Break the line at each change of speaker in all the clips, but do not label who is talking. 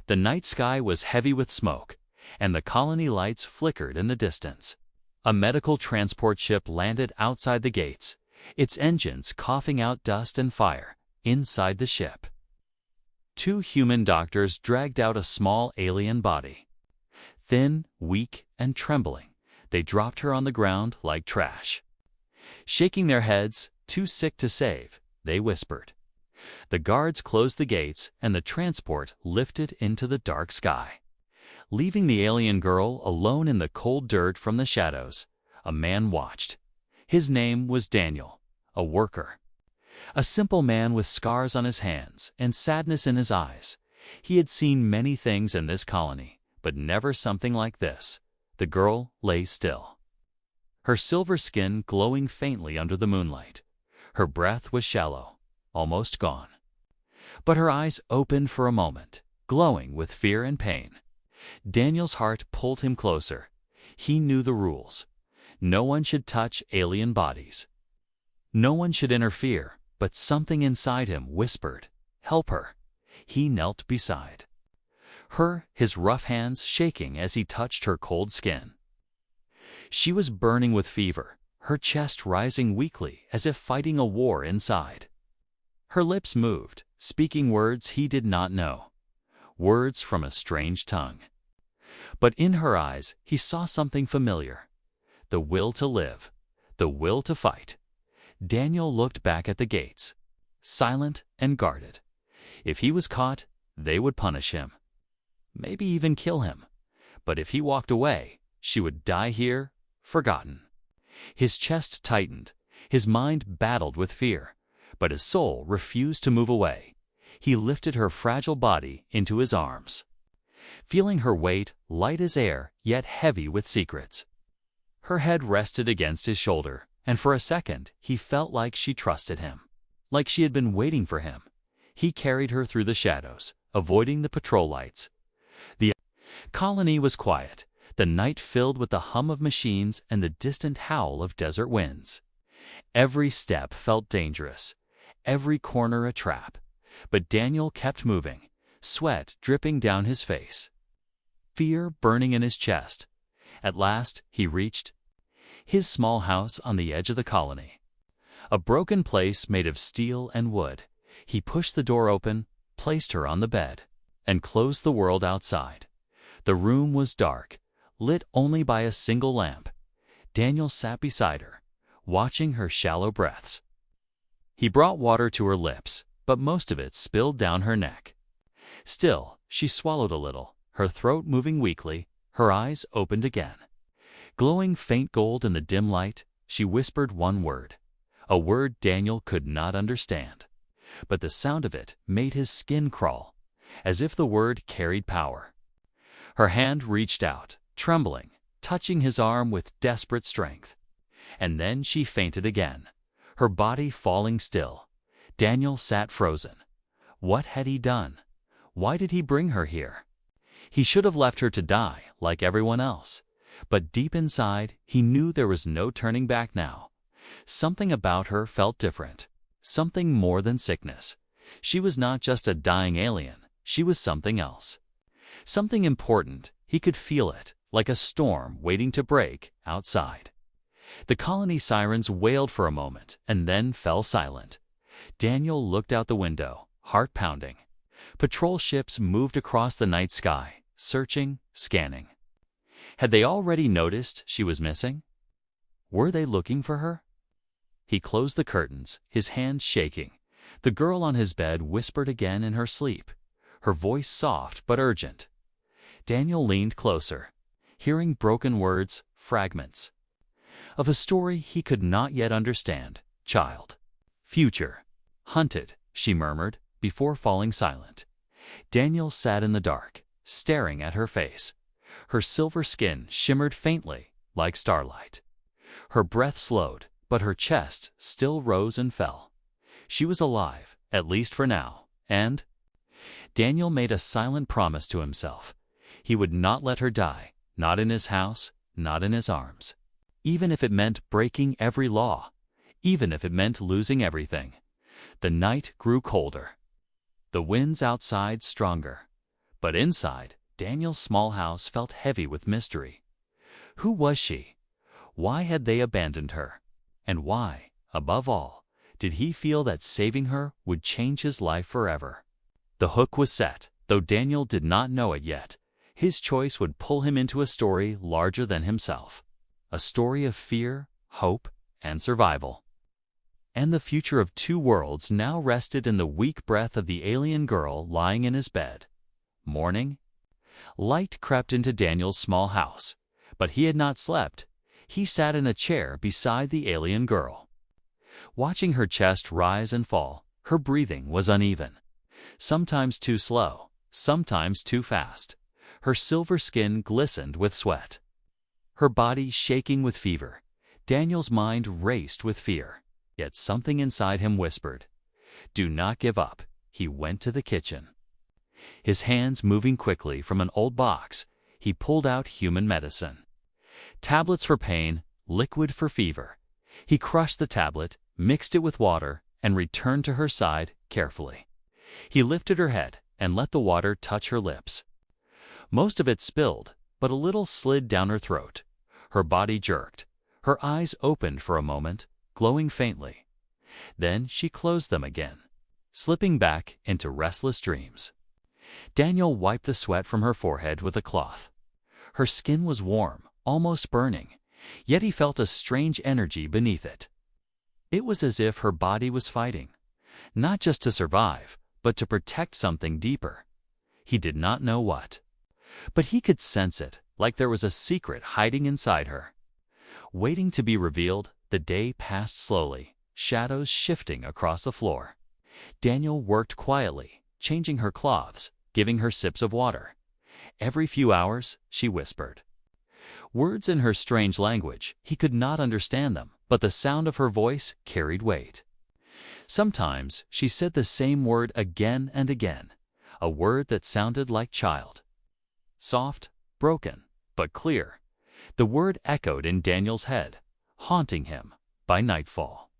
The night sky was heavy with smoke, and the colony lights flickered in the distance. A medical transport ship landed outside the gates, its engines coughing out dust and fire. Inside the ship, 2 human doctors dragged out a small alien body. Thin, weak, and trembling, they dropped her on the ground like trash. Shaking their heads, too sick to save, they whispered. The guards closed the gates, and the transport lifted into the dark sky. Leaving the alien girl alone in the cold dirt from the shadows, a man watched. His name was Daniel, a worker. A simple man with scars on his hands and sadness in his eyes. He had seen many things in this colony, but never something like this. The girl lay still, her silver skin glowing faintly under the moonlight. Her breath was shallow, almost gone. But her eyes opened for a moment, glowing with fear and pain. Daniel's heart pulled him closer. He knew the rules. No one should touch alien bodies. No one should interfere, but something inside him whispered, "Help her." He knelt beside her, his rough hands shaking as he touched her cold skin. She was burning with fever, her chest rising weakly as if fighting a war inside. Her lips moved, speaking words he did not know, words from a strange tongue. But in her eyes he saw something familiar, the will to live, the will to fight. Daniel looked back at the gates, silent and guarded. If he was caught, they would punish him, maybe even kill him. But if he walked away, she would die here, forgotten. His chest tightened, his mind battled with fear, but his soul refused to move away. He lifted her fragile body into his arms, feeling her weight light as air yet heavy with secrets. Her head rested against his shoulder, and for a second he felt like she trusted him, like she had been waiting for him. He carried her through the shadows, avoiding the patrol lights. The colony was quiet, the night filled with the hum of machines and the distant howl of desert winds. Every step felt dangerous, every corner a trap. But Daniel kept moving, sweat dripping down his face, fear burning in his chest. At last he reached his small house on the edge of the colony, a broken place made of steel and wood. He pushed the door open, placed her on the bed, and closed the world outside. The room was dark, lit only by a single lamp. Daniel sat beside her, watching her shallow breaths. He brought water to her lips, but most of it spilled down her neck. Still, she swallowed a little, her throat moving weakly, her eyes opened again. Glowing faint gold in the dim light, she whispered one word, a word Daniel could not understand. But the sound of it made his skin crawl, as if the word carried power. Her hand reached out, trembling, touching his arm with desperate strength. And then she fainted again, her body falling still. Daniel sat frozen. What had he done? Why did he bring her here? He should have left her to die like everyone else. But deep inside, he knew there was no turning back now. Something about her felt different, something more than sickness. She was not just a dying alien, she was something else. Something important. He could feel it, like a storm waiting to break outside. The colony sirens wailed for a moment and then fell silent. Daniel looked out the window, heart pounding. Patrol ships moved across the night sky, searching, scanning. Had they already noticed she was missing? Were they looking for her? He closed the curtains, his hands shaking. The girl on his bed whispered again in her sleep, her voice soft but urgent. Daniel leaned closer, hearing broken words, fragments of a story he could not yet understand. Child. Future. Hunted, she murmured, before falling silent. Daniel sat in the dark, staring at her face. Her silver skin shimmered faintly, like starlight. Her breath slowed, but her chest still rose and fell. She was alive, at least for now, and Daniel made a silent promise to himself. He would not let her die, not in his house, not in his arms. Even if it meant breaking every law, even if it meant losing everything. The night grew colder, the winds outside stronger, But inside, Daniel's small house felt heavy with mystery. Who was she? Why had they abandoned her? And why, above all, did he feel that saving her would change his life forever? The hook was set, though Daniel did not know it yet. His choice would pull him into a story larger than himself. A story of fear, hope, and survival. And the future of two worlds now rested in the weak breath of the alien girl lying in his bed. Morning? Light crept into Daniel's small house, but he had not slept. He sat in a chair beside the alien girl. Watching her chest rise and fall, her breathing was uneven. Sometimes too slow, sometimes too fast. Her silver skin glistened with sweat. Her body shaking with fever. Daniel's mind raced with fear. Yet something inside him whispered, "Do not give up." He went to the kitchen. His hands moving quickly from an old box, he pulled out human medicine. Tablets for pain, liquid for fever. He crushed the tablet, mixed it with water, and returned to her side carefully. He lifted her head and let the water touch her lips. Most of it spilled, but a little slid down her throat. Her body jerked. Her eyes opened for a moment, glowing faintly. Then she closed them again, slipping back into restless dreams. Daniel wiped the sweat from her forehead with a cloth. Her skin was warm, almost burning, yet he felt a strange energy beneath it. It was as if her body was fighting, not just to survive, but to protect something deeper. He did not know what. But he could sense it, like there was a secret hiding inside her. Waiting to be revealed, the day passed slowly, shadows shifting across the floor. Daniel worked quietly, changing her cloths, giving her sips of water. Every few hours, she whispered. Words in her strange language, he could not understand them, but the sound of her voice carried weight. Sometimes she said the same word again and again, a word that sounded like child. Soft, broken, but clear. The word echoed in Daniel's head, haunting him by nightfall.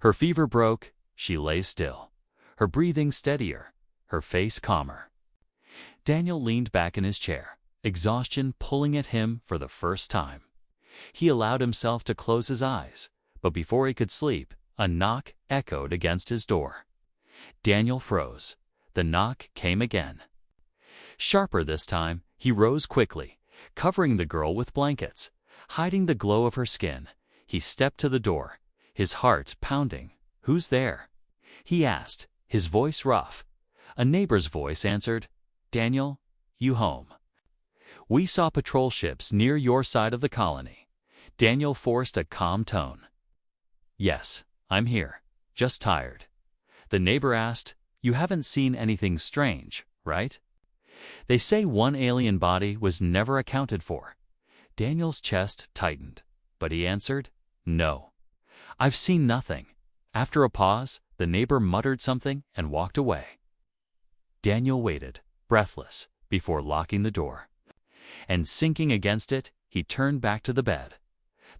Her fever broke, she lay still, her breathing steadier, her face calmer. Daniel leaned back in his chair, exhaustion pulling at him for the first time. He allowed himself to close his eyes, but before he could sleep, a knock echoed against his door. Daniel froze. The knock came again. Sharper this time, he rose quickly, covering the girl with blankets, hiding the glow of her skin. He stepped to the door, his heart pounding. "Who's there?" he asked, his voice rough. A neighbor's voice answered, "Daniel, you home? We saw patrol ships near your side of the colony." Daniel forced a calm tone. "Yes, I'm here, just tired." The neighbor asked, "You haven't seen anything strange, right? They say one alien body was never accounted for." Daniel's chest tightened, but he answered, "No, I've seen nothing." After a pause, the neighbor muttered something and walked away. Daniel waited, breathless, before locking the door. And sinking against it, he turned back to the bed.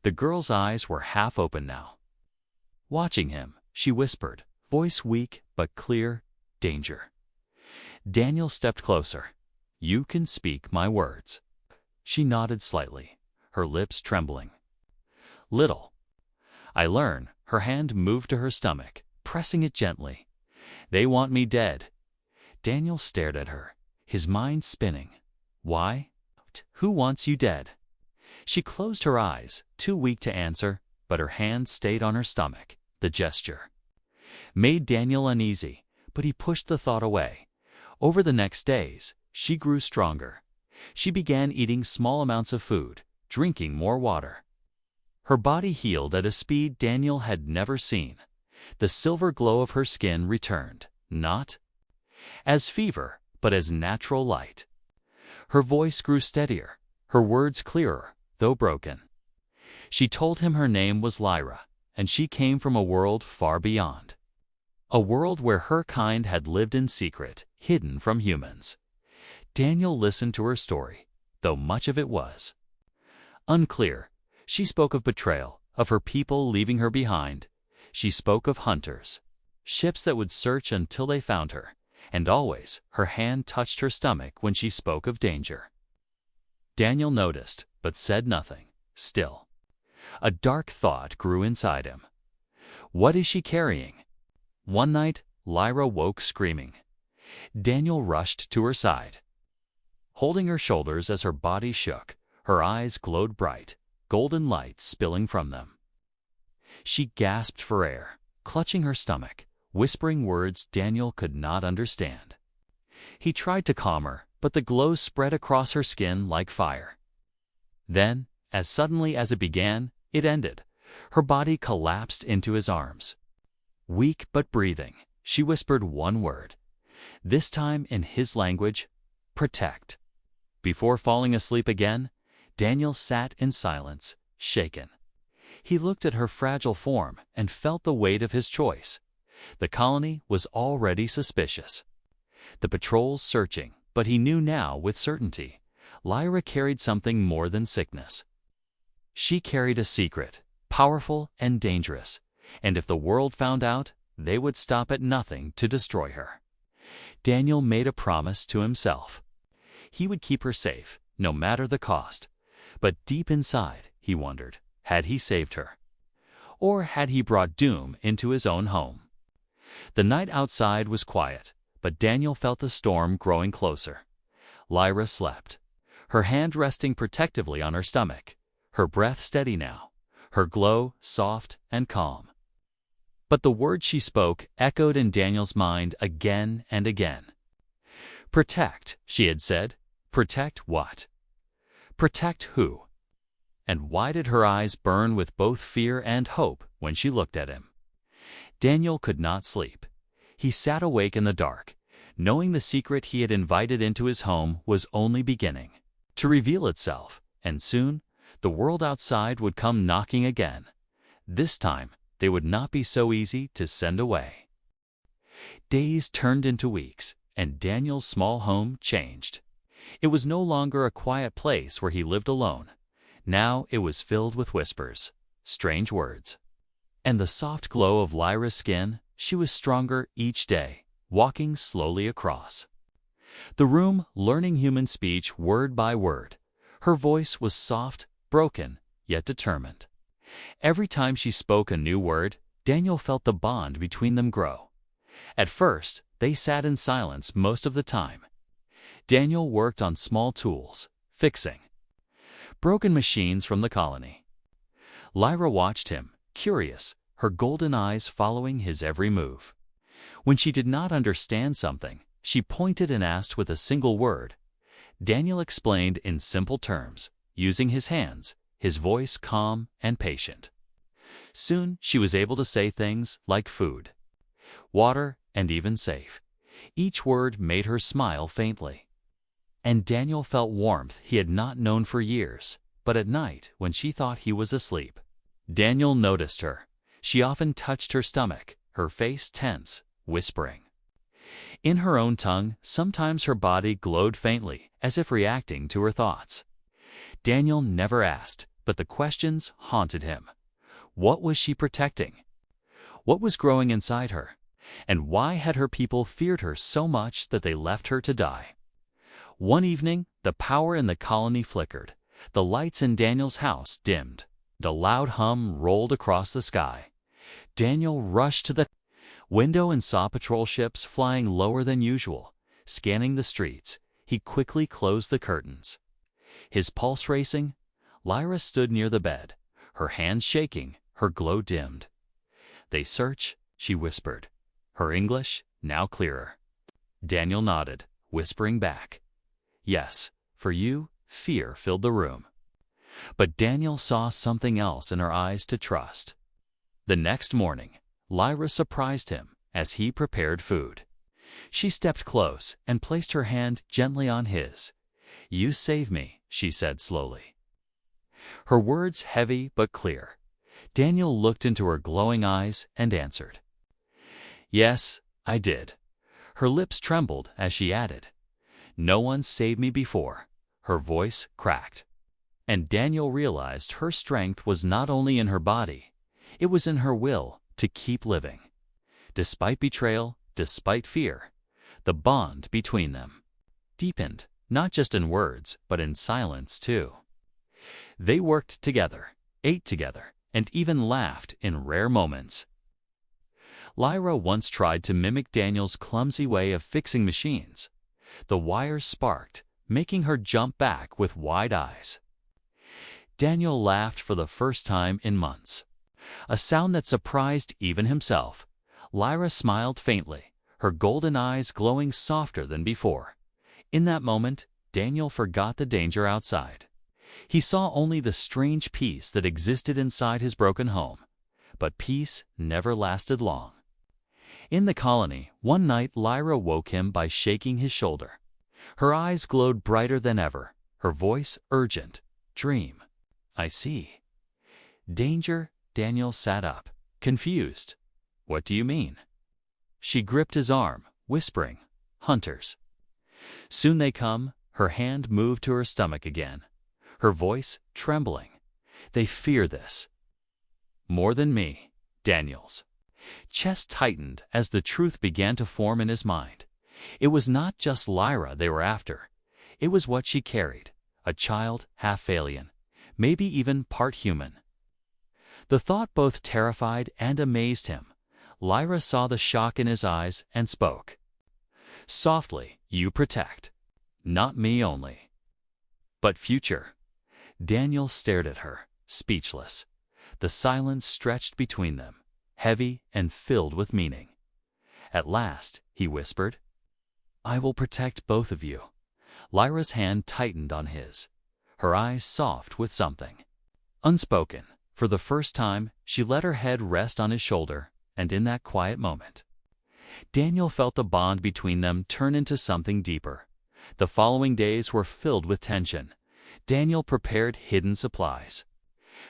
The girl's eyes were half open now. Watching him, she whispered, voice weak but clear, "Danger." Daniel stepped closer. "You can speak my words." She nodded slightly, her lips trembling. "Little." "I learn." Her hand moved to her stomach, pressing it gently. "They want me dead." Daniel stared at her, his mind spinning. "Why? Who wants you dead?" She closed her eyes, too weak to answer, but her hand stayed on her stomach. The gesture made Daniel uneasy, but he pushed the thought away. Over the next days, she grew stronger. She began eating small amounts of food, drinking more water. Her body healed at a speed Daniel had never seen. The silver glow of her skin returned, not as fever, but as natural light. Her voice grew steadier, her words clearer, though broken. She told him her name was Lyra, and she came from a world far beyond. A world where her kind had lived in secret, hidden from humans. Daniel listened to her story, though much of it was unclear. She spoke of betrayal, of her people leaving her behind. She spoke of hunters, ships that would search until they found her, and always her hand touched her stomach when she spoke of danger. Daniel noticed, but said nothing. Still, a dark thought grew inside him. What is she carrying? One night, Lyra woke screaming. Daniel rushed to her side. Holding her shoulders as her body shook, her eyes glowed bright, golden light spilling from them. She gasped for air, clutching her stomach, whispering words Daniel could not understand. He tried to calm her, but the glow spread across her skin like fire. Then, as suddenly as it began, it ended. Her body collapsed into his arms. Weak but breathing, she whispered one word, this time in his language, protect. Before falling asleep again, Daniel sat in silence, shaken. He looked at her fragile form and felt the weight of his choice. The colony was already suspicious. The patrols searching, but he knew now with certainty, Lyra carried something more than sickness. She carried a secret, powerful and dangerous, and if the world found out, they would stop at nothing to destroy her. Daniel made a promise to himself. He would keep her safe, no matter the cost. But deep inside, he wondered, had he saved her? Or had he brought doom into his own home? The night outside was quiet, but Daniel felt the storm growing closer. Lyra slept, her hand resting protectively on her stomach, her breath steady now, her glow soft and calm. But the words she spoke echoed in Daniel's mind again and again. Protect, she had said. Protect what? Protect who? And why did her eyes burn with both fear and hope when she looked at him? Daniel could not sleep. He sat awake in the dark, knowing the secret he had invited into his home was only beginning to reveal itself, and soon the world outside would come knocking again. This time, they would not be so easy to send away. Days turned into weeks, and Daniel's small home changed. It was no longer a quiet place where he lived alone. Now it was filled with whispers, strange words, and the soft glow of Lyra's skin. She was stronger each day, walking slowly across the room, learning human speech word by word. Her voice was soft, broken, yet determined. Every time she spoke a new word, Daniel felt the bond between them grow. At first, they sat in silence most of the time. Daniel worked on small tools, fixing broken machines from the colony. Lyra watched him, curious, her golden eyes following his every move. When she did not understand something, she pointed and asked with a single word. Daniel explained in simple terms, using his hands, his voice calm and patient. Soon she was able to say things like food, water, and even safe. Each word made her smile faintly. And Daniel felt warmth he had not known for years, but at night when she thought he was asleep. Daniel noticed her. She often touched her stomach, her face tense, whispering in her own tongue. Sometimes her body glowed faintly, as if reacting to her thoughts. Daniel never asked, but the questions haunted him. What was she protecting? What was growing inside her? And why had her people feared her so much that they left her to die? One evening, the power in the colony flickered. The lights in Daniel's house dimmed. The loud hum rolled across the sky. Daniel rushed to the window and saw patrol ships flying lower than usual. Scanning the streets, he quickly closed the curtains. His pulse racing, Lyra stood near the bed, her hands shaking, her glow dimmed. "They search," she whispered, her English now clearer. Daniel nodded, whispering back, "Yes, for you." Fear filled the room. But Daniel saw something else in her eyes to trust. The next morning, Lyra surprised him as he prepared food. She stepped close and placed her hand gently on his. "You save me," she said slowly. Her words heavy but clear. Daniel looked into her glowing eyes and answered, "Yes, I did." Her lips trembled as she added, "No one saved me before." Her voice cracked. And Daniel realized her strength was not only in her body, it was in her will to keep living. Despite betrayal, despite fear, The bond between them deepened, not just in words, but in silence too. They worked together, ate together, and even laughed in rare moments. Lyra once tried to mimic Daniel's clumsy way of fixing machines. The wires sparked, making her jump back with wide eyes. Daniel laughed for the first time in months, a sound that surprised even himself. Lyra smiled faintly, her golden eyes glowing softer than before. In that moment, Daniel forgot the danger outside. He saw only the strange peace that existed inside his broken home. But peace never lasted long. In the colony, one night Lyra woke him by shaking his shoulder. Her eyes glowed brighter than ever, her voice urgent. "Dream." "I see." "Danger?" Daniel sat up, confused. "What do you mean?" She gripped his arm, whispering, "Hunters. Soon they come." Her hand moved to her stomach again, her voice trembling. "They fear this." "More than me." Daniel's chest tightened as the truth began to form in his mind. It was not just Lyra they were after. It was what she carried, a child half alien, maybe even part human. The thought both terrified and amazed him. Lyra saw the shock in his eyes and spoke. Softly, "You protect. Not me only, but future." Daniel stared at her, speechless. The silence stretched between them, heavy and filled with meaning. At last, he whispered, "I will protect both of you." Lyra's hand tightened on his, her eyes soft with something unspoken. For the first time, she let her head rest on his shoulder, and in that quiet moment, Daniel felt the bond between them turn into something deeper. The following days were filled with tension. Daniel prepared hidden supplies,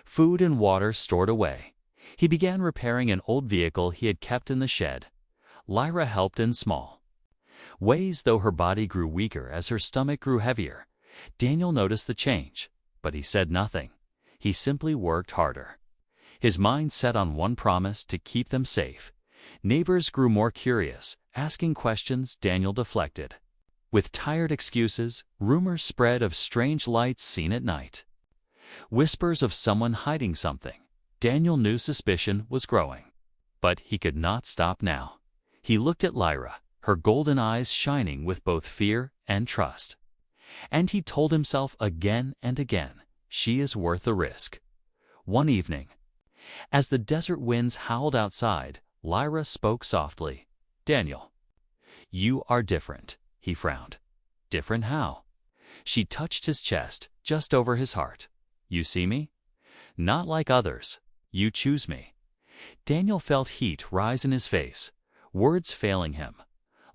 food and water stored away. He began repairing an old vehicle he had kept in the shed. Lyra helped in small ways, though her body grew weaker as her stomach grew heavier. Daniel noticed the change, but he said nothing. He simply worked harder, his mind set on one promise: to keep them safe. Neighbors grew more curious, asking questions Daniel deflected. With tired excuses, rumors spread of strange lights seen at night, whispers of someone hiding something. Daniel knew suspicion was growing, but he could not stop now. He looked at Lyra, her golden eyes shining with both fear and trust. And he told himself again and again, she is worth the risk. One evening, as the desert winds howled outside, Lyra spoke softly. "Daniel, you are different." He frowned. "Different how?" She touched his chest, just over his heart. "You see me? Not like others. You choose me." Daniel felt heat rise in his face, words failing him.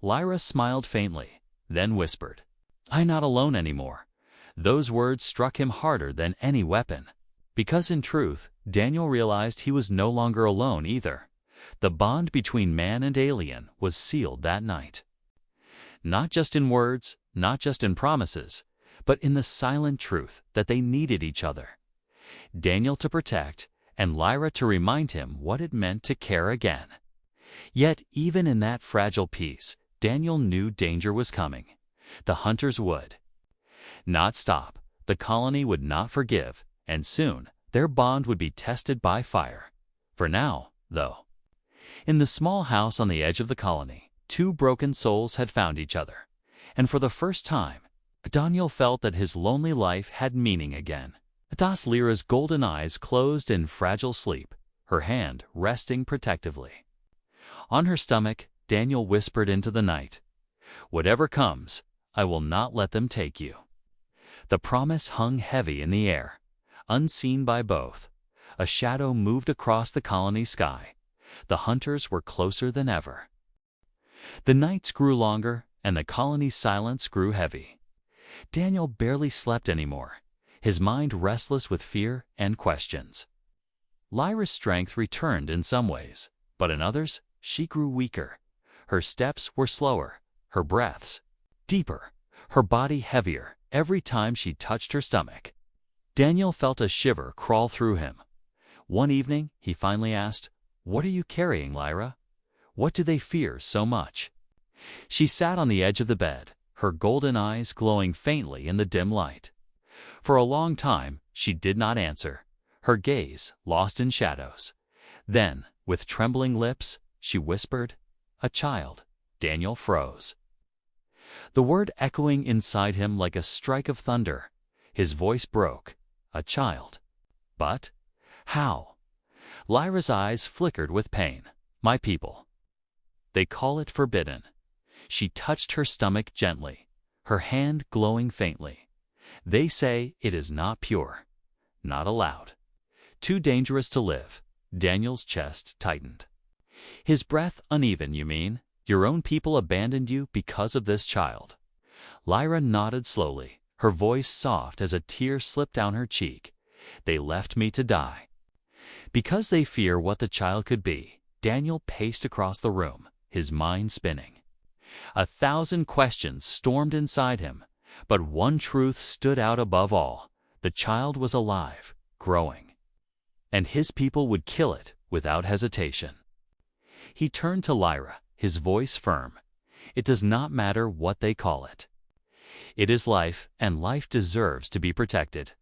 Lyra smiled faintly, then whispered, "I'm not alone anymore." Those words struck him harder than any weapon. Because in truth, Daniel realized he was no longer alone either. The bond between man and alien was sealed that night. Not just in words, not just in promises, but in the silent truth that they needed each other. Daniel to protect, and Lyra to remind him what it meant to care again. Yet even in that fragile peace, Daniel knew danger was coming. The hunters would not stop, the colony would not forgive, and soon their bond would be tested by fire. For now, though, in the small house on the edge of the colony, two broken souls had found each other, and for the first time, Daniel felt that his lonely life had meaning again. Lyra's golden eyes closed in fragile sleep, her hand resting protectively on her stomach. Daniel whispered into the night, "Whatever comes, I will not let them take you." The promise hung heavy in the air, unseen by both. A shadow moved across the colony sky. The hunters were closer than ever. The nights grew longer, and the colony's silence grew heavy. Daniel barely slept anymore, his mind restless with fear and questions. Lyra's strength returned in some ways, but in others, she grew weaker. Her steps were slower, her breaths deeper, her body heavier every time she touched her stomach. Daniel felt a shiver crawl through him. One evening, he finally asked, "What are you carrying, Lyra? What do they fear so much?" She sat on the edge of the bed, her golden eyes glowing faintly in the dim light. For a long time, she did not answer, her gaze lost in shadows. Then, with trembling lips, she whispered, "A child." Daniel froze. The word echoing inside him like a strike of thunder. His voice broke. "A child. But how?" Lyra's eyes flickered with pain. "My people. They call it forbidden." She touched her stomach gently, her hand glowing faintly. "They say it is not pure. Not allowed. Too dangerous to live." Daniel's chest tightened. His breath uneven, "You mean? Your own people abandoned you because of this child?" Lyra nodded slowly, her voice soft as a tear slipped down her cheek. "They left me to die. Because they fear what the child could be." Daniel paced across the room, his mind spinning. 1,000 questions stormed inside him, but one truth stood out above all. The child was alive, growing. And his people would kill it without hesitation. He turned to Lyra, his voice firm. "It does not matter what they call it. It is life, and life deserves to be protected."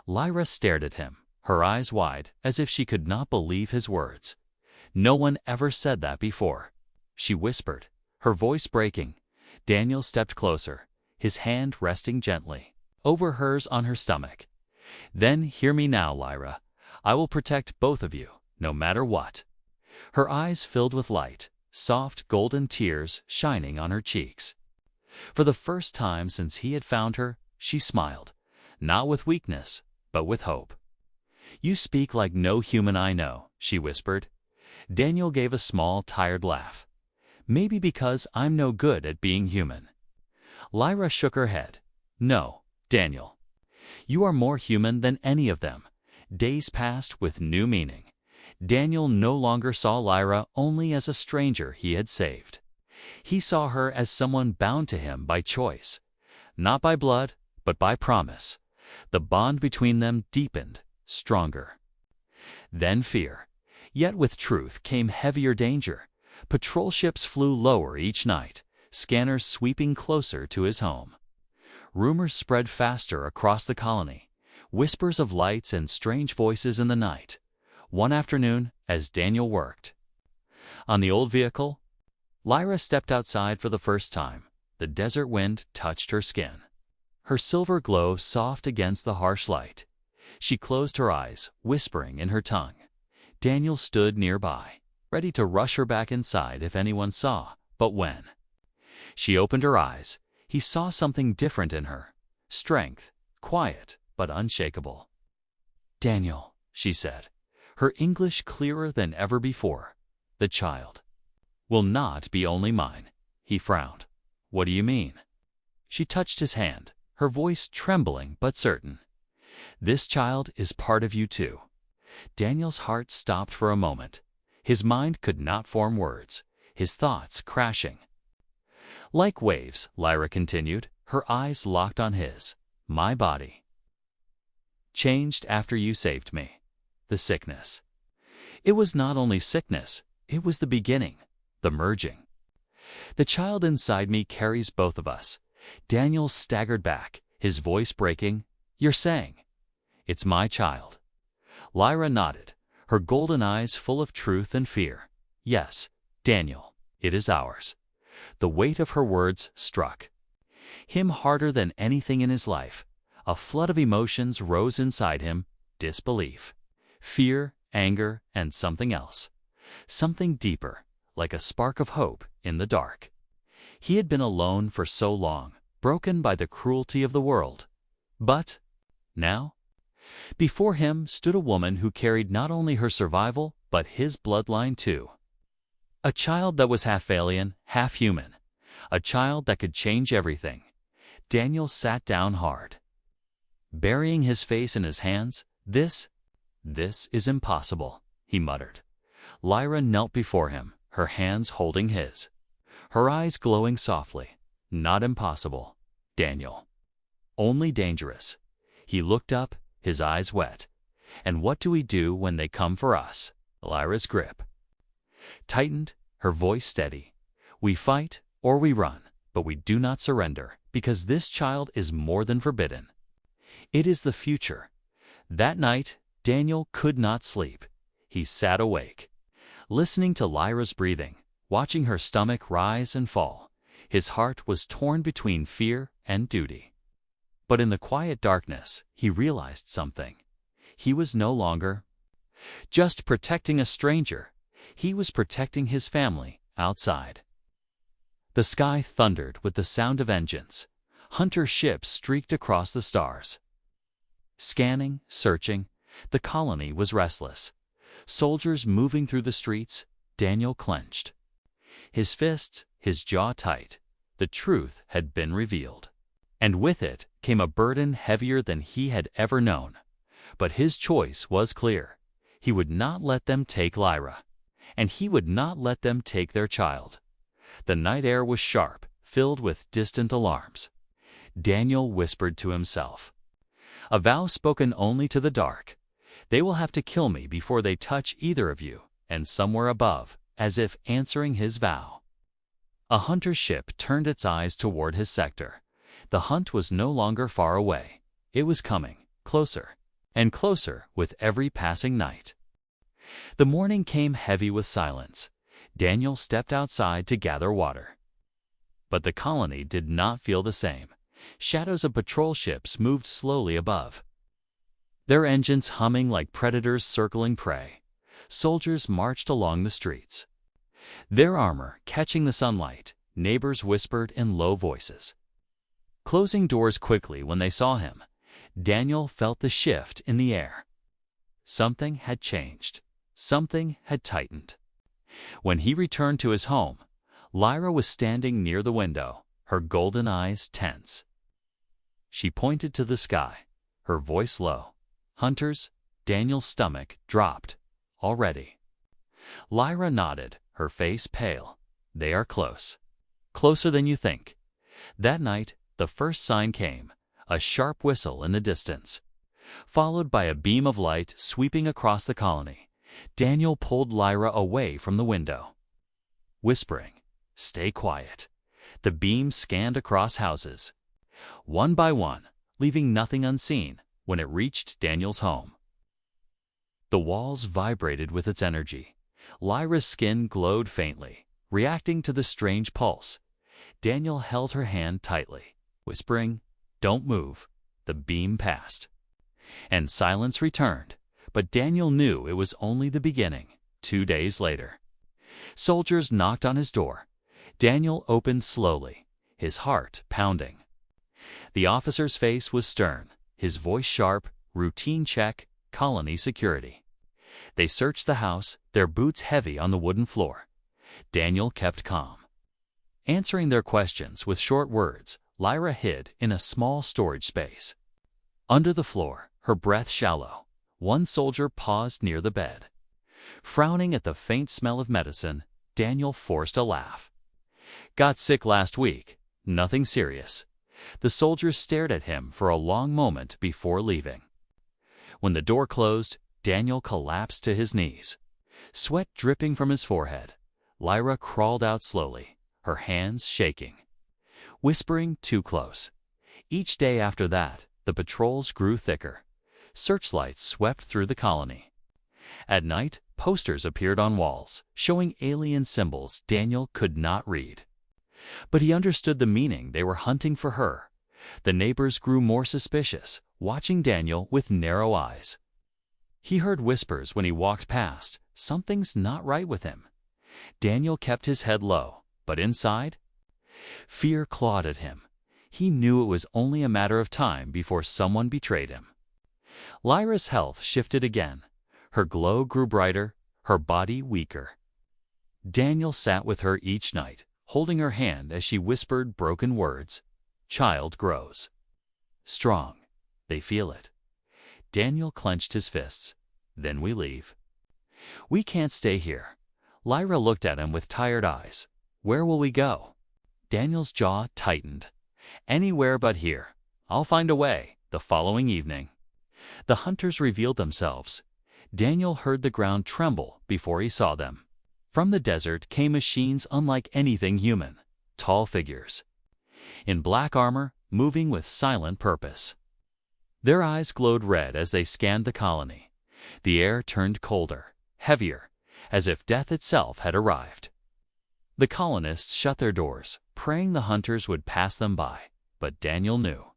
Lyra stared at him, her eyes wide, as if she could not believe his words. "No one ever said that before," she whispered, her voice breaking. Daniel stepped closer, his hand resting gently over hers on her stomach. "Then hear me now, Lyra. I will protect both of you, no matter what." Her eyes filled with light, soft golden tears shining on her cheeks. For the first time since he had found her, she smiled, not with weakness, but with hope. "You speak like no human I know," she whispered. Daniel gave a small, tired laugh. "Maybe because I'm no good at being human." Lyra shook her head. "No, Daniel. You are more human than any of them." Days passed with new meaning. Daniel no longer saw Lyra only as a stranger he had saved. He saw her as someone bound to him by choice. Not by blood, but by promise. The bond between them deepened, stronger. Then fear. Yet with truth came heavier danger. Patrol ships flew lower each night, scanners sweeping closer to his home. Rumors spread faster across the colony, whispers of lights and strange voices in the night. One afternoon, as Daniel worked on the old vehicle, Lyra stepped outside for the first time. The desert wind touched her skin, her silver glow soft against the harsh light. She closed her eyes, whispering in her tongue. Daniel stood nearby, ready to rush her back inside if anyone saw. But when she opened her eyes, he saw something different in her. Strength, quiet but unshakable. "Daniel," she said, her English clearer than ever before. "The child will not be only mine." He frowned. "What do you mean?" She touched his hand, her voice trembling but certain. "This child is part of you too." Daniel's heart stopped for a moment. His mind could not form words, his thoughts crashing. "Like waves," Lyra continued, her eyes locked on his. "My body changed after you saved me. The sickness. It was not only sickness, it was the beginning, the merging. The child inside me carries both of us." Daniel staggered back, his voice breaking. "You're saying it's my child?" Lyra nodded, her golden eyes full of truth and fear. "Yes, Daniel, it is ours." The weight of her words struck him harder than anything in his life. A flood of emotions rose inside him: disbelief, fear, anger, and something else. Something deeper, like a spark of hope in the dark. He had been alone for so long, broken by the cruelty of the world. But now, before him stood a woman who carried not only her survival, but his bloodline too. A child that was half alien, half human. A child that could change everything. Daniel sat down hard, burying his face in his hands. This is impossible," he muttered. Lyra knelt before him, her hands holding his, her eyes glowing softly. "Not impossible, Daniel. Only dangerous." He looked up, his eyes wet. "And what do we do when they come for us?" Lyra's grip tightened, her voice steady. "We fight Or we run, but we do not surrender, because this child is more than forbidden. It is the future. That night, Daniel could not sleep. He sat awake, listening to Lyra's breathing, watching her stomach rise and fall. His heart was torn between fear and duty. But in the quiet darkness, he realized something. He was no longer just protecting a stranger. He was protecting his family outside. The sky thundered with the sound of engines. Hunter ships streaked across the stars. Scanning, searching, the colony was restless. Soldiers moving through the streets, Daniel clenched. His fists, his jaw tight. The truth had been revealed. And with it came a burden heavier than he had ever known. But his choice was clear. He would not let them take Lyra. And he would not let them take their child. The night air was sharp, filled with distant alarms. Daniel whispered to himself, "A vow spoken only to the dark. They will have to kill me before they touch either of you," and somewhere above, as if answering his vow, a hunter ship turned its eyes toward his sector. The hunt was no longer far away. It was coming, closer and closer with every passing night. The morning came heavy with silence. Daniel stepped outside to gather water. But the colony did not feel the same. Shadows of patrol ships moved slowly above, their engines humming like predators circling prey. Soldiers marched along the streets, their armor catching the sunlight. Neighbors whispered in low voices, closing doors quickly when they saw him. Daniel felt the shift in the air. Something had changed. Something had tightened. When he returned to his home, Lyra was standing near the window, her golden eyes tense. She pointed to the sky, her voice low. "Hunters?" Daniel's stomach dropped. "Already?" Lyra nodded, her face pale. "They are close. Closer than you think." That night, the first sign came, a sharp whistle in the distance, followed by a beam of light sweeping across the colony. Daniel pulled Lyra away from the window, whispering, "Stay quiet." The beam scanned across houses, one by one, leaving nothing unseen. When it reached Daniel's home, the walls vibrated with its energy. Lyra's skin glowed faintly, reacting to the strange pulse. Daniel held her hand tightly, whispering, "Don't move." The beam passed, and silence returned. But Daniel knew it was only the beginning. 2 days later, soldiers knocked on his door. Daniel opened slowly, his heart pounding. The officer's face was stern, his voice sharp. "Routine check, colony security." They searched the house, their boots heavy on the wooden floor. Daniel kept calm, answering their questions with short words. Lyra hid in a small storage space, under the floor, her breath shallow. One soldier paused near the bed. Frowning at the faint smell of medicine, Daniel forced a laugh. "Got sick last week. Nothing serious." The soldier stared at him for a long moment before leaving. When the door closed, Daniel collapsed to his knees, sweat dripping from his forehead. Lyra crawled out slowly, her hands shaking, whispering, "Too close." Each day after that, the patrols grew thicker. Searchlights swept through the colony. At night, posters appeared on walls, showing alien symbols Daniel could not read. But he understood the meaning. They were hunting for her. The neighbors grew more suspicious, watching Daniel with narrow eyes. He heard whispers when he walked past, "Something's not right with him." Daniel kept his head low, but inside, fear clawed at him. He knew it was only a matter of time before someone betrayed him. Lyra's health shifted again. Her glow grew brighter, her body weaker. Daniel sat with her each night, holding her hand as she whispered broken words. "Child grows strong. They feel it." Daniel clenched his fists. "Then we leave." "We can't stay here." Lyra looked at him with tired eyes. "Where will we go?" Daniel's jaw tightened. "Anywhere but here. I'll find a way." The following evening, the hunters revealed themselves. Daniel heard the ground tremble before he saw them. From the desert came machines unlike anything human. tall figures. In black armor, moving with silent purpose. Their eyes glowed red as they scanned the colony. The air turned colder, heavier, as if death itself had arrived. The colonists shut their doors, praying the hunters would pass them by, but Daniel knew.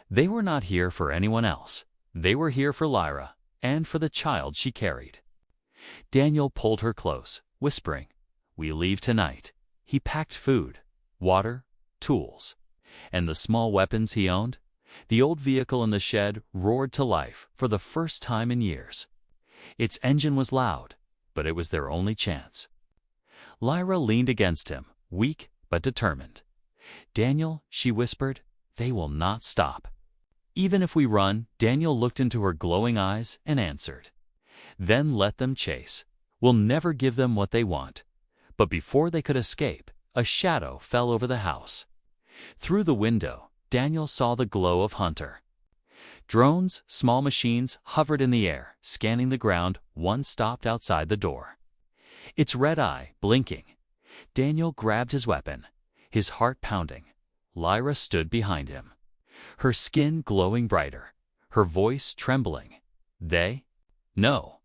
They were not here for anyone else. They were here for Lyra, and for the child she carried. Daniel pulled her close, whispering, "We leave tonight." He packed food, water, tools, and the small weapons he owned. The old vehicle in the shed roared to life for the first time in years. Its engine was loud, but it was their only chance. Lyra leaned against him, weak but determined. "Daniel," she whispered, "they will not stop." "Even if we run," Daniel looked into her glowing eyes and answered. "Then let them chase. We'll never give them what they want." But before they could escape, a shadow fell over the house. Through the window, Daniel saw the glow of Hunter. Drones, small machines, hovered in the air, scanning the ground. One stopped outside the door, its red eye blinking. Daniel grabbed his weapon, his heart pounding. Lyra stood behind him, her skin glowing brighter, her voice trembling. "They? No."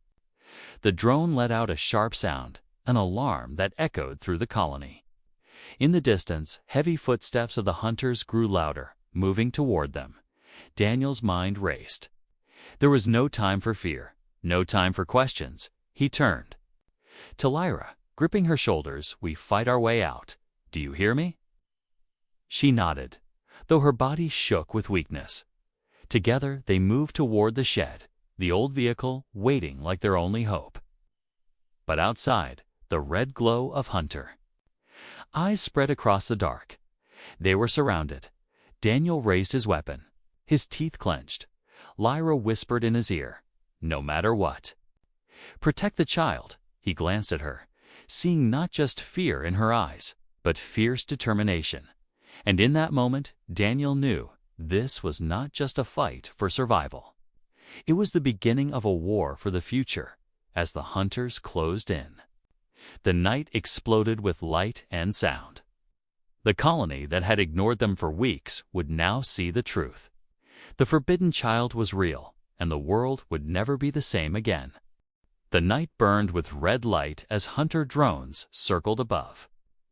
The drone let out a sharp sound, an alarm that echoed through the colony. In the distance, heavy footsteps of the hunters grew louder, moving toward them. Daniel's mind raced. There was no time for fear, no time for questions. He turned to Lyra, gripping her shoulders. "We fight our way out. Do you hear me?" She nodded, though her body shook with weakness. Together they moved toward the shed, the old vehicle waiting like their only hope. But outside, the red glow of Hunter. Eyes spread across the dark. They were surrounded. Daniel raised his weapon, his teeth clenched. Lyra whispered in his ear, "No matter what. Protect the child." He glanced at her, seeing not just fear in her eyes, but fierce determination. And in that moment, Daniel knew this was not just a fight for survival. It was the beginning of a war for the future. As the hunters closed in, the night exploded with light and sound. The colony that had ignored them for weeks would now see the truth. The forbidden child was real, and the world would never be the same again. The night burned with red light as hunter drones circled above.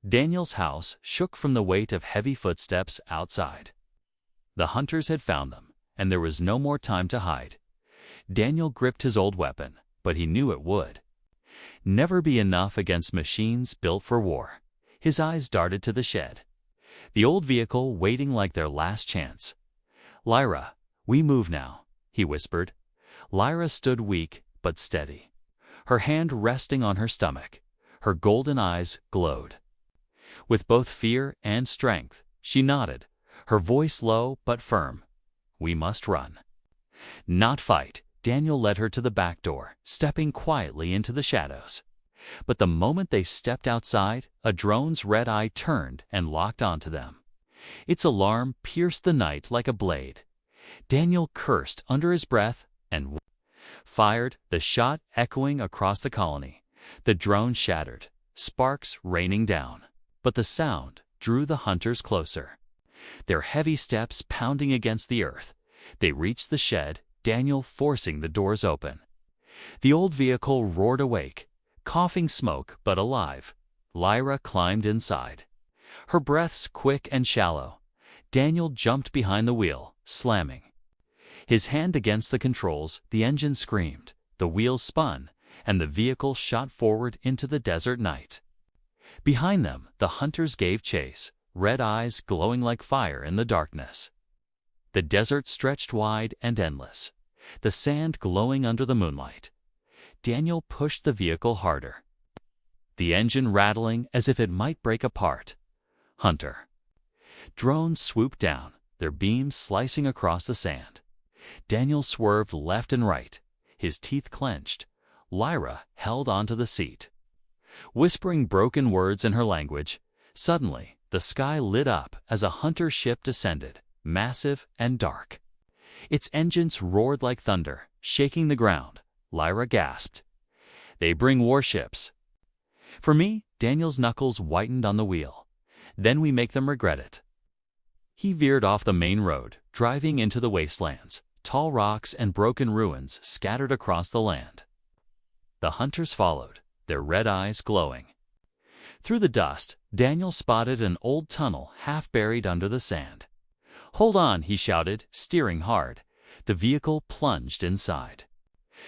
Daniel's house shook from the weight of heavy footsteps outside. The hunters had found them, and there was no more time to hide. Daniel gripped his old weapon, but he knew it would never be enough against machines built for war. His eyes darted to the shed, the old vehicle waiting like their last chance. "Lyra, we move now," he whispered. Lyra stood weak but steady, her hand resting on her stomach. Her golden eyes glowed. With both fear and strength, she nodded, her voice low but firm. "We must run, not fight." Daniel led her to the back door, stepping quietly into the shadows. But the moment they stepped outside, a drone's red eye turned and locked onto them. Its alarm pierced the night like a blade. Daniel cursed under his breath and fired, the shot echoing across the colony. The drone shattered, sparks raining down. But the sound drew the hunters closer, their heavy steps pounding against the earth. They reached the shed, Daniel forcing the doors open. The old vehicle roared awake, coughing smoke but alive. Lyra climbed inside, her breaths quick and shallow. Daniel jumped behind the wheel, slamming his hand against the controls. The engine screamed, the wheels spun, and the vehicle shot forward into the desert night. Behind them, the hunters gave chase, red eyes glowing like fire in the darkness. The desert stretched wide and endless, the sand glowing under the moonlight. Daniel pushed the vehicle harder, the engine rattling as if it might break apart. Hunter drones swooped down, their beams slicing across the sand. Daniel swerved left and right, his teeth clenched. Lyra held onto the seat, whispering broken words in her language. Suddenly, the sky lit up as a hunter ship descended, massive and dark. Its engines roared like thunder, shaking the ground. Lyra gasped. "They bring warships." For me, Daniel's knuckles whitened on the wheel. Then we make them regret it. He veered off the main road, driving into the wastelands. Tall rocks and broken ruins scattered across the land. The hunters followed, their red eyes glowing. Through the dust, Daniel spotted an old tunnel half buried under the sand. "Hold on," he shouted, steering hard. The vehicle plunged inside.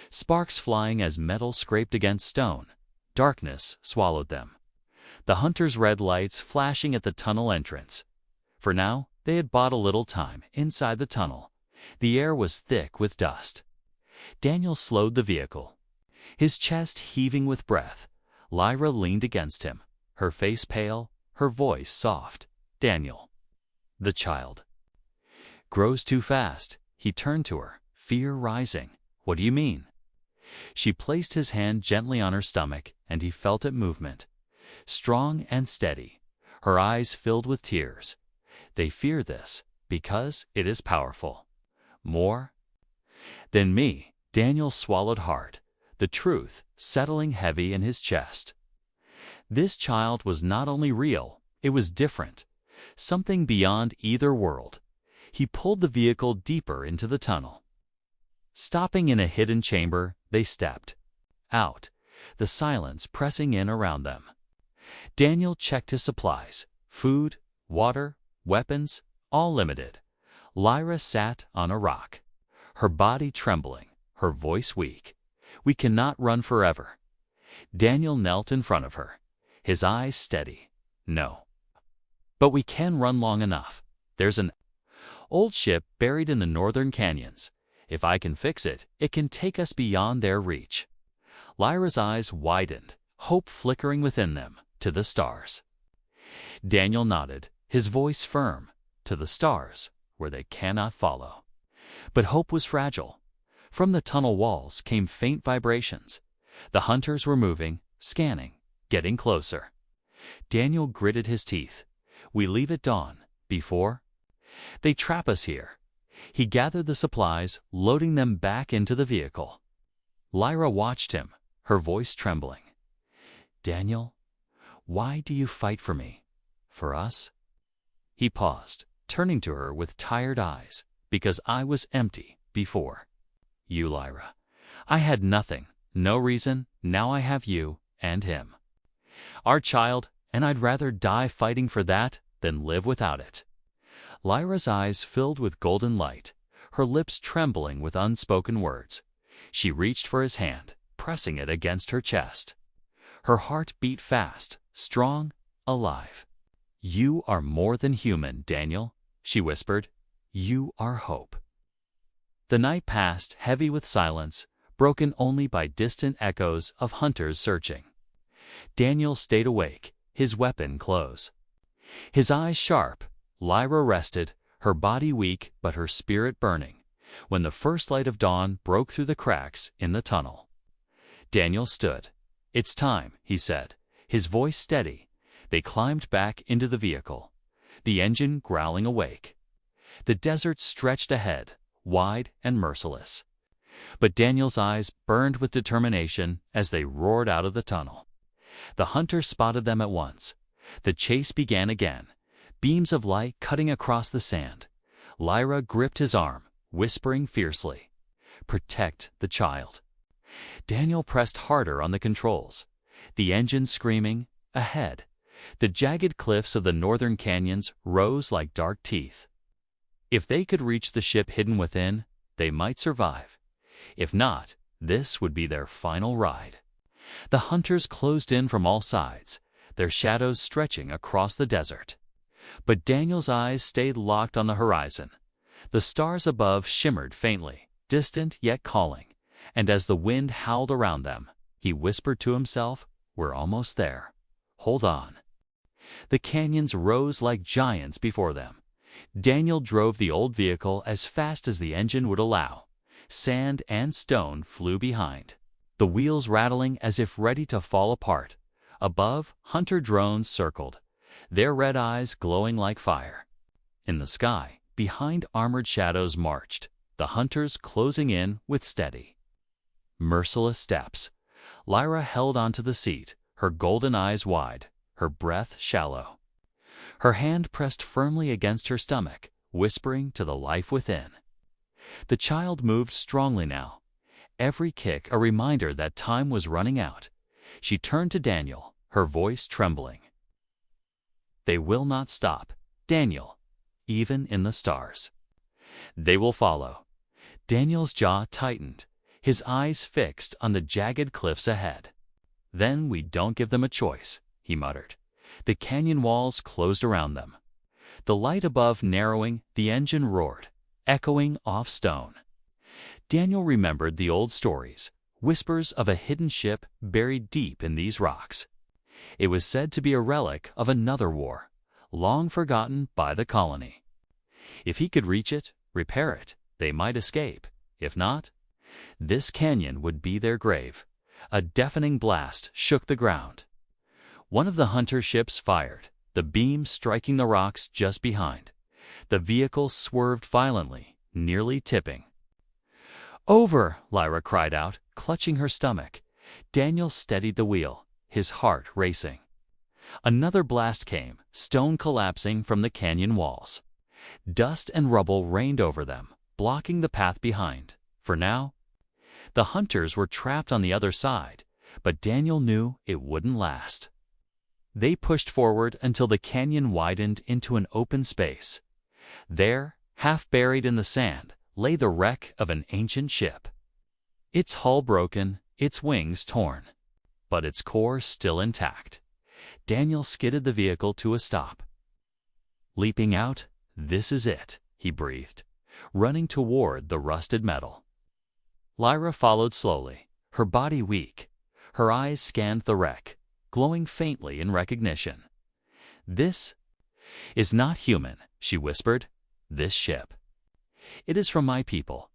Sparks flying as metal scraped against stone. Darkness swallowed them. The hunters' red lights flashing at the tunnel entrance. For now, they had bought a little time inside the tunnel. The air was thick with dust. Daniel slowed the vehicle, his chest heaving with breath. Lyra leaned against him, her face pale, her voice soft. "Daniel." The child. "Grows too fast." He turned to her, fear rising. "What do you mean?" She placed his hand gently on her stomach, and he felt it movement. Strong and steady, her eyes filled with tears. "They fear this because it is powerful. More than me." Daniel swallowed hard, the truth settling heavy in his chest. This child was not only real, it was different, something beyond either world. He pulled the vehicle deeper into the tunnel. Stopping in a hidden chamber, they stepped out, the silence pressing in around them. Daniel checked his supplies, food, water, weapons, all limited. Lyra sat on a rock, her body trembling, her voice weak. "We cannot run forever." Daniel knelt in front of her, his eyes steady. "No. But we can run long enough. There's an old ship buried in the northern canyons. If I can fix it, it can take us beyond their reach." Lyra's eyes widened, hope flickering within them, to the stars. Daniel nodded, his voice firm. "To the stars, where they cannot follow." But hope was fragile. From the tunnel walls came faint vibrations. The hunters were moving, scanning, getting closer. Daniel gritted his teeth. "We leave at dawn, before they trap us here." He gathered the supplies, loading them back into the vehicle. Lyra watched him, her voice trembling. "Daniel, why do you fight for me? For us?" He paused, turning to her with tired eyes. "Because I was empty before. You, Lyra. I had nothing, no reason. Now I have you and him. Our child, and I'd rather die fighting for that than live without it." Lyra's eyes filled with golden light, her lips trembling with unspoken words. She reached for his hand, pressing it against her chest. Her heart beat fast, strong, alive. "You are more than human, Daniel," she whispered. "You are hope." The night passed heavy with silence, broken only by distant echoes of hunters searching. Daniel stayed awake, his weapon close, his eyes sharp. Lyra rested, her body weak but her spirit burning, when the first light of dawn broke through the cracks in the tunnel. Daniel stood. "It's time," he said, his voice steady. They climbed back into the vehicle, the engine growling awake. The desert stretched ahead, wide and merciless. But Daniel's eyes burned with determination as they roared out of the tunnel. The hunter spotted them at once. The chase began again, beams of light cutting across the sand. Lyra gripped his arm, whispering fiercely, "Protect the child." Daniel pressed harder on the controls, the engine screaming. Ahead, the jagged cliffs of the northern canyons rose like dark teeth. If they could reach the ship hidden within, they might survive. If not, this would be their final ride. The hunters closed in from all sides, their shadows stretching across the desert. But Daniel's eyes stayed locked on the horizon. The stars above shimmered faintly, distant yet calling, and as the wind howled around them, he whispered to himself, "We're almost there. Hold on." The canyons rose like giants before them. Daniel drove the old vehicle as fast as the engine would allow. Sand and stone flew behind, the wheels rattling as if ready to fall apart. Above, hunter drones circled, their red eyes glowing like fire. In the sky, behind armored shadows marched, the hunters closing in with steady, merciless steps. Lyra held onto the seat, her golden eyes wide, her breath shallow. her hand pressed firmly against her stomach, whispering to the life within. The child moved strongly now, every kick a reminder that time was running out. She turned to Daniel, her voice trembling. "They will not stop, Daniel, even in the stars. They will follow." Daniel's jaw tightened, his eyes fixed on the jagged cliffs ahead. "Then we don't give them a choice," he muttered. The canyon walls closed around them. The light above narrowing, the engine roared, echoing off stone. Daniel remembered the old stories, whispers of a hidden ship buried deep in these rocks. It was said to be a relic of another war, long forgotten by the colony. If he could reach it, repair it, they might escape. If not, this canyon would be their grave. A deafening blast shook the ground. One of the hunter ships fired, the beam striking the rocks just behind. The vehicle swerved violently, nearly tipping. "Over!" Lyra cried out, clutching her stomach. Daniel steadied the wheel, his heart racing. Another blast came, stone collapsing from the canyon walls. Dust and rubble rained over them, blocking the path behind. For now, the hunters were trapped on the other side, but Daniel knew it wouldn't last. They pushed forward until the canyon widened into an open space. There, half buried in the sand, lay the wreck of an ancient ship. Its hull broken, its wings torn, but its core still intact. Daniel skidded the vehicle to a stop. Leaping out, "This is it," he breathed, running toward the rusted metal. Lyra followed slowly, her body weak. Her eyes scanned the wreck, glowing faintly in recognition. "This is not human," she whispered. "This ship. It is from my people."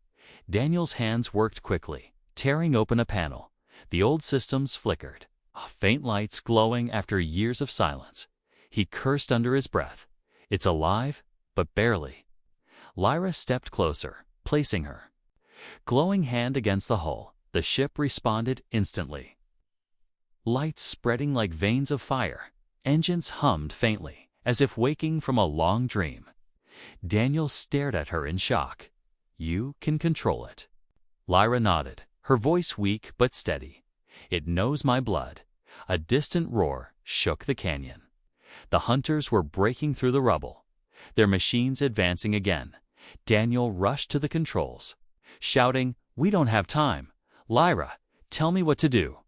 Daniel's hands worked quickly, tearing open a panel. The old systems flickered, faint lights glowing after years of silence. He cursed under his breath. "It's alive, but barely." Lyra stepped closer, placing her glowing hand against the hull. The ship responded instantly. Lights spreading like veins of fire. Engines hummed faintly, as if waking from a long dream. Daniel stared at her in shock. "You can control it." Lyra nodded, her voice weak but steady. "It knows my blood." A distant roar shook the canyon. The hunters were breaking through the rubble, their machines advancing again. Daniel rushed to the controls, shouting, "We don't have time. Lyra, tell me what to do."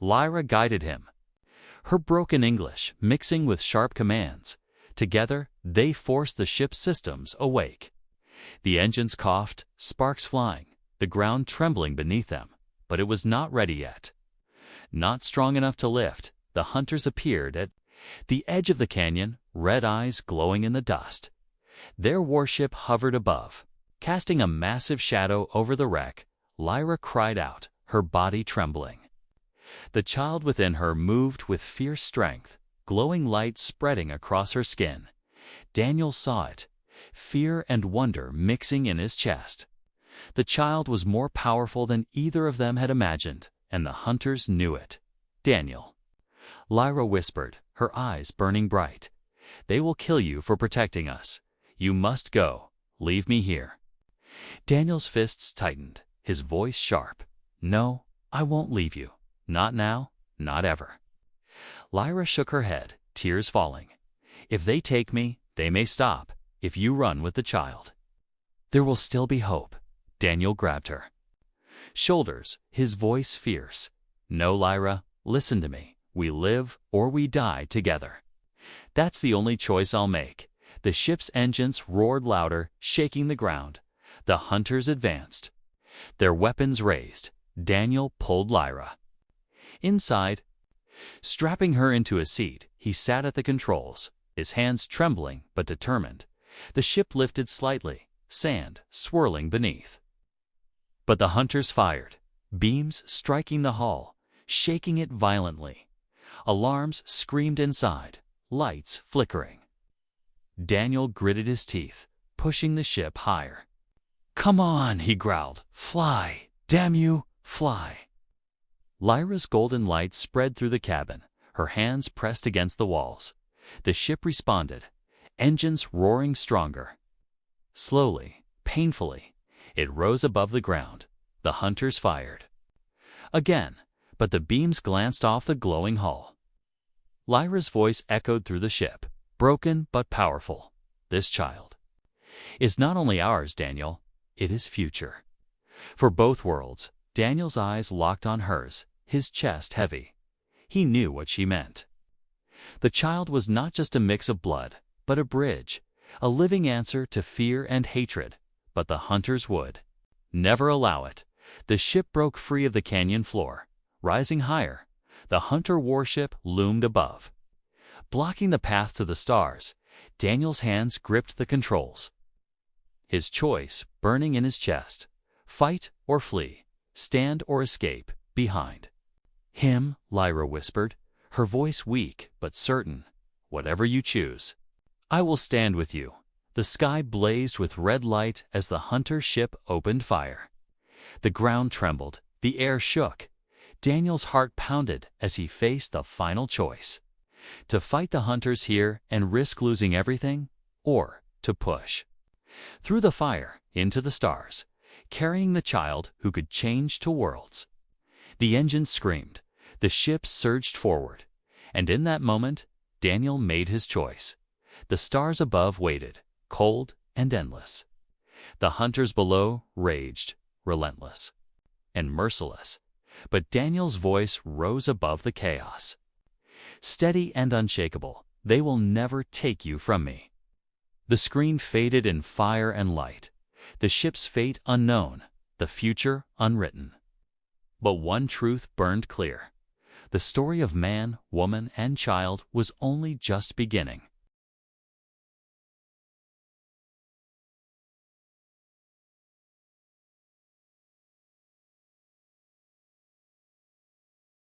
Lyra guided him, her broken English mixing with sharp commands. Together, they forced the ship's systems awake. The engines coughed, sparks flying, the ground trembling beneath them, but it was not ready yet. Not strong enough to lift, the hunters appeared at the edge of the canyon, red eyes glowing in the dust. Their warship hovered above, casting a massive shadow over the wreck. Lyra cried out, her body trembling. The child within her moved with fierce strength, glowing light spreading across her skin. Daniel saw it, fear and wonder mixing in his chest. The child was more powerful than either of them had imagined, and the hunters knew it. "Daniel," Lyra whispered, her eyes burning bright. "They will kill you for protecting us. You must go. Leave me here." Daniel's fists tightened, his voice sharp. "No, I won't leave you. Not now, not ever." Lyra shook her head, tears falling. "If they take me, they may stop. If you run with the child, there will still be hope." Daniel grabbed her shoulders, his voice fierce. "No, Lyra, listen to me. We live or we die together. That's the only choice I'll make." The ship's engines roared louder, shaking the ground. The hunters advanced, their weapons raised. Daniel pulled Lyra inside. Strapping her into a seat, he sat at the controls, his hands trembling but determined. The ship lifted slightly, sand swirling beneath. But the hunters fired, beams striking the hull, shaking it violently. Alarms screamed inside, lights flickering. Daniel gritted his teeth, pushing the ship higher. "Come on," he growled. "Fly! Damn you, fly!" Lyra's golden light spread through the cabin, her hands pressed against the walls. The ship responded, engines roaring stronger. Slowly, painfully, it rose above the ground. The hunters fired. Again, but the beams glanced off the glowing hull. Lyra's voice echoed through the ship, broken but powerful. This child is not only ours, Daniel, it is future. For both worlds, Daniel's eyes locked on hers, his chest heavy. He knew what she meant. The child was not just a mix of blood, but a bridge, a living answer to fear and hatred. But the hunters would never allow it. The ship broke free of the canyon floor. Rising higher, the hunter warship loomed above. Blocking the path to the stars, Daniel's hands gripped the controls. His choice burning in his chest: fight or flee, stand or escape, behind him, Lyra whispered, her voice weak but certain. Whatever you choose, I will stand with you. The sky blazed with red light as the hunter ship opened fire. The ground trembled, the air shook. Daniel's heart pounded as he faced the final choice: to fight the hunters here and risk losing everything, or to push through the fire into the stars, carrying the child who could change two worlds. The engines screamed, the ship surged forward, and in that moment, Daniel made his choice. The stars above waited, cold and endless. The hunters below raged, relentless and merciless. But Daniel's voice rose above the chaos. Steady and unshakable, they will never take you from me. The screen faded in fire and light, the ship's fate unknown, the future unwritten. But one truth burned clear: the story of man, woman, and child was only just beginning.